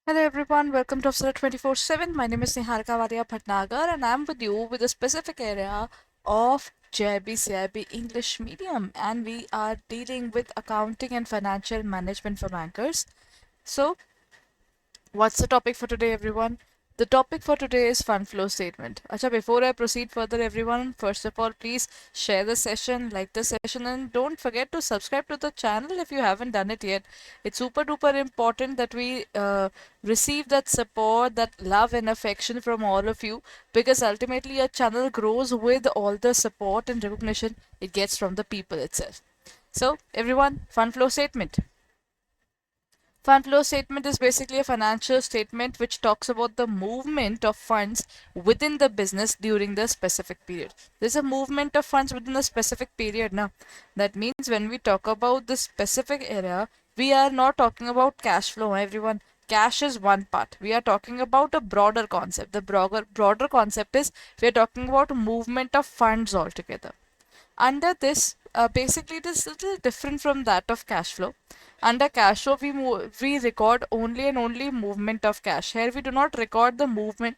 Hello everyone, welcome to Upsala 24/7. My name is Niharika Varia Bhatnagar and I'm with you with a specific area of JIB CIB English medium, and we are dealing with accounting and financial management for bankers. So, what's the topic for today, everyone? The topic for today is fund flow statement. Acha, before I proceed further, everyone, first of all, please share the session, like the session, and don't forget to subscribe to the channel if you haven't done it yet. It's super duper important that we receive that support, that love and affection from all of you, because ultimately a channel grows with all the support and recognition it gets from the people itself. So, everyone, fund flow statement. Fund flow statement is basically a financial statement which talks about the movement of funds within the business during the specific period. There's a movement of funds within a specific period now. That means when we talk about this specific area, we are not talking about cash flow, everyone. Cash is one part. We are talking about a broader concept. The broader concept is we are talking about movement of funds altogether. Under this, basically it is a little different from that of cash flow. Under cash flow, we record only and only movement of cash. Here we do not record the movement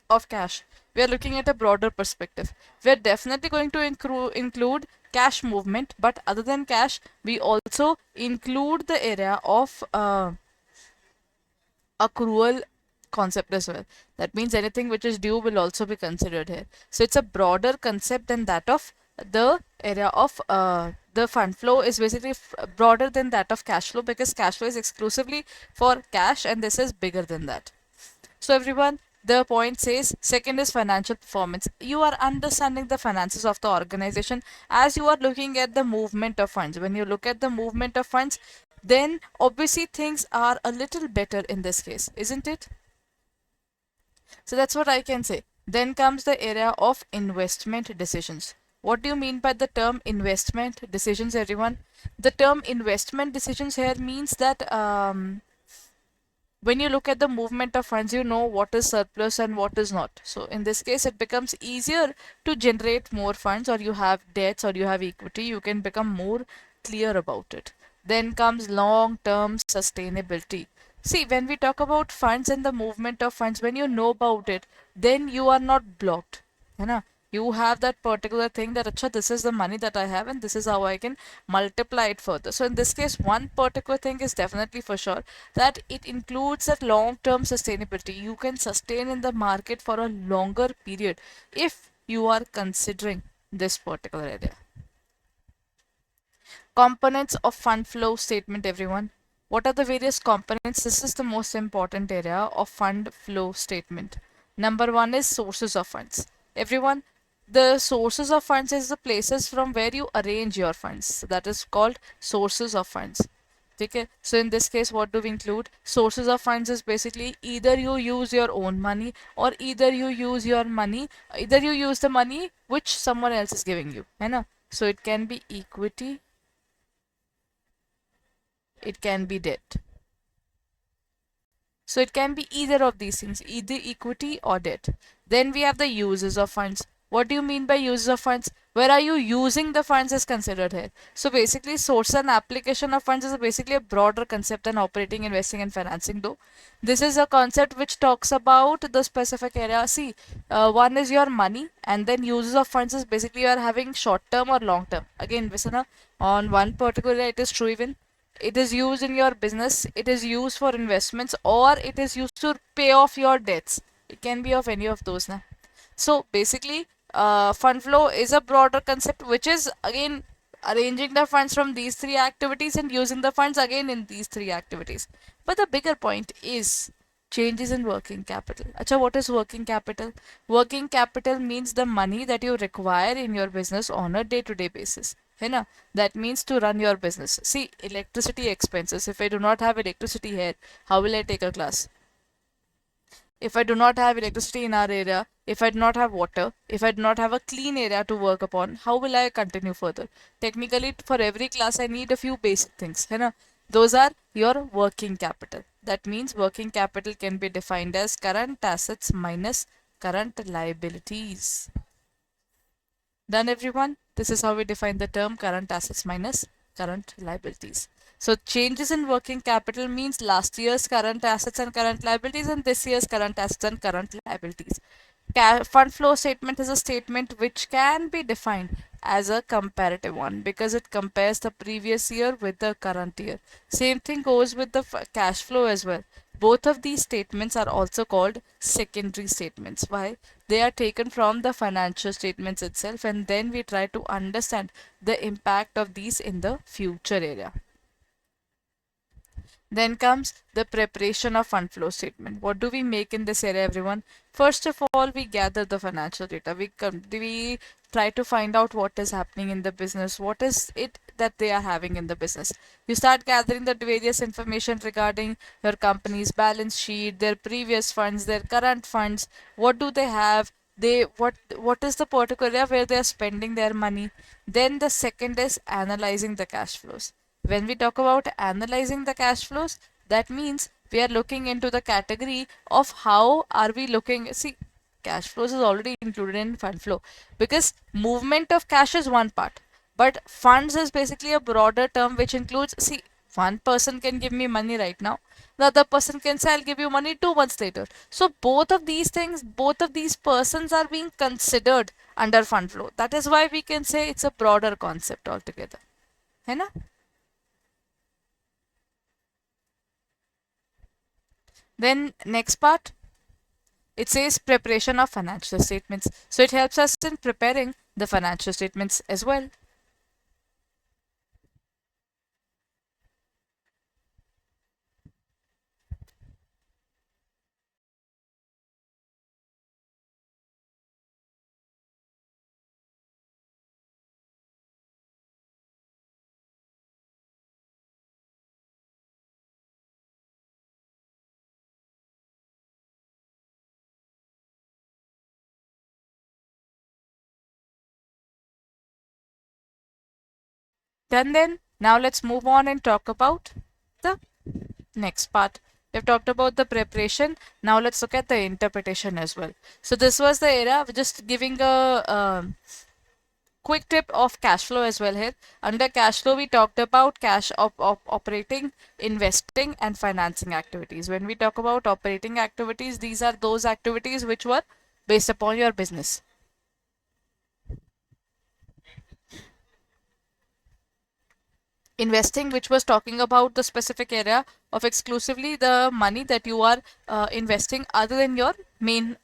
of cash. We are looking at a broader perspective. We are definitely going to include cash movement, but other than cash, we also include the area of accrual concept as well. That means anything which is due will also be considered here. So it's a broader concept than that of the area of the fund flow is basically broader than that of cash flow, because cash flow is exclusively for cash and this is bigger than that. So everyone, the point says second is financial performance. You are understanding the finances of the organization as you are looking at the movement of funds. When you look at the movement of funds, then obviously things are a little better in this case, isn't it? So that's what I can say. Then comes the area of investment decisions. What do you mean by the term investment decisions, everyone? The term investment decisions here means that when you look at the movement of funds, you know what is surplus and what is not. So in this case, it becomes easier to generate more funds, or you have debts or you have equity, you can become more clear about it. Then comes long-term sustainability. See, when we talk about funds and the movement of funds, when you know about it, then you are not blocked. है ना? You have that particular thing that acha, this is the money that I have and this is how I can multiply it further. So in this case, one particular thing is definitely for sure that it includes that long-term sustainability. You can sustain in the market for a longer period if you are considering this particular area. Components of fund flow statement, everyone. What are the various components? This is the most important area of fund flow statement. Number one is sources of funds. Everyone, the sources of funds is the places from where you arrange your funds. So that is called sources of funds. Okay, so in this case, what do we include? Sources of funds is basically either you use your own money or either you use your money, either you use the money which someone else is giving you. है ना? So it can be equity, it can be debt. So it can be either of these things, either equity or debt. Then we have the uses of funds. What do you mean by uses of funds? Where are you using the funds is considered here. So basically, source and application of funds is basically a broader concept than operating, investing, and financing, though. This is a concept which talks about the specific area. See, one is your money, and then uses of funds is basically you are having short term or long term. Again, Visana, on one particular it is true even it is used in your business, it is used for investments, or it is used to pay off your debts. It can be of any of those now. So basically, fund flow is a broader concept which is again arranging the funds from these three activities and using the funds again in these three activities. But the bigger point is changes in working capital. Acha, what is working capital? Working capital means the money that you require in your business on a day-to-day basis. है ना? That means to run your business. See, electricity expenses. If I do not have electricity here, how will I take a class? If I do not have electricity in our area, if I do not have water, if I do not have a clean area to work upon, how will I continue further? Technically, for every class, I need a few basic things. है ना? Those are your working capital. That means working capital can be defined as current assets minus current liabilities. Done, everyone? This is how we define the term current assets minus current liabilities. So changes in working capital means last year's current assets and current liabilities and this year's current assets and current liabilities. Fund flow statement is a statement which can be defined as a comparative one because it compares the previous year with the current year. Same thing goes with the cash flow as well. Both of these statements are also called secondary statements. Why? They are taken from the financial statements itself and then we try to understand the impact of these in the future area. Then comes the preparation of fund flow statement. What do we make in this area, everyone? First of all, we gather the financial data. We try to find out what is happening in the business. What is it that they are having in the business? You start gathering the various information regarding your company's balance sheet, their previous funds, their current funds. What do they have? What is the particular area where they are spending their money? Then the second is analyzing the cash flows. When we talk about analyzing the cash flows, that means we are looking into the category of how are we looking. See, cash flows is already included in fund flow because movement of cash is one part, but funds is basically a broader term which includes, see, one person can give me money right now, the other person can say I'll give you money 2 months later. So both of these things, both of these persons are being considered under fund flow. That is why we can say it's a broader concept altogether. है ना? Then next part, it says preparation of financial statements. So it helps us in preparing the financial statements as well. Done then. Now let's move on and talk about the next part. We've talked about the preparation. Now let's look at the interpretation as well. So this was the area of just giving a quick tip of cash flow as well here. Under cash flow, we talked about cash operating, investing, and financing activities. When we talk about operating activities, these are those activities which were based upon your business. Investing, which was talking about the specific area of exclusively the money that you are investing other than your main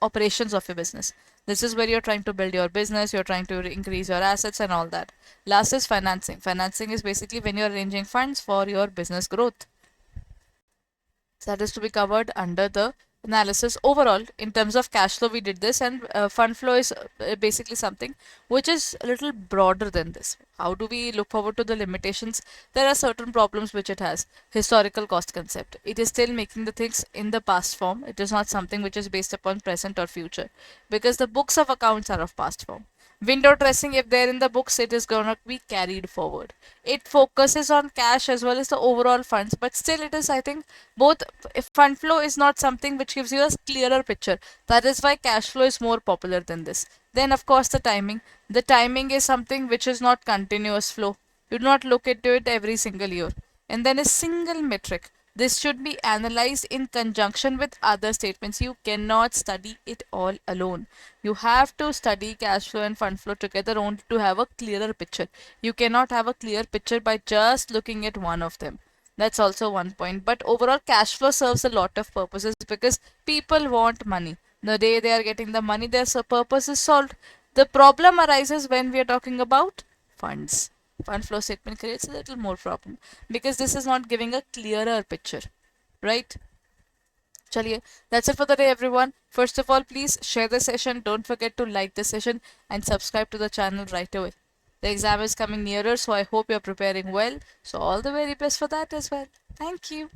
operations of your business. This is where you're trying to build your business, you're trying to increase your assets and all that. Last is financing. Financing is basically when you're arranging funds for your business growth. So that is to be covered under the analysis. Overall, in terms of cash flow, we did this, and fund flow is basically something which is a little broader than this. How do we look forward to the limitations? There are certain problems which it has. Historical cost concept. It is still making the things in the past form. It is not something which is based upon present or future because the books of accounts are of past form. Window dressing, if they're in the books, it is going to be carried forward. It focuses on cash as well as the overall funds, but still, it is, I think, both. If fund flow is not something which gives you a clearer picture, that is why cash flow is more popular than this. Then, of course, the timing. The timing is something which is not continuous flow. You do not look into it every single year. And then a single metric. This should be analyzed in conjunction with other statements. You cannot study it all alone. You have to study cash flow and fund flow together only to have a clearer picture. You cannot have a clear picture by just looking at one of them. That's also one point. But overall, cash flow serves a lot of purposes because people want money. The day they are getting the money, their purpose is solved. The problem arises when we are talking about funds. Fund flow statement creates a little more problem because this is not giving a clearer picture, right? Chaliye, that's it for the day, everyone. First of all, please share the session. Don't forget to like the session and subscribe to the channel right away. The exam is coming nearer, so I hope you're preparing well. So, all the very best for that as well. Thank you.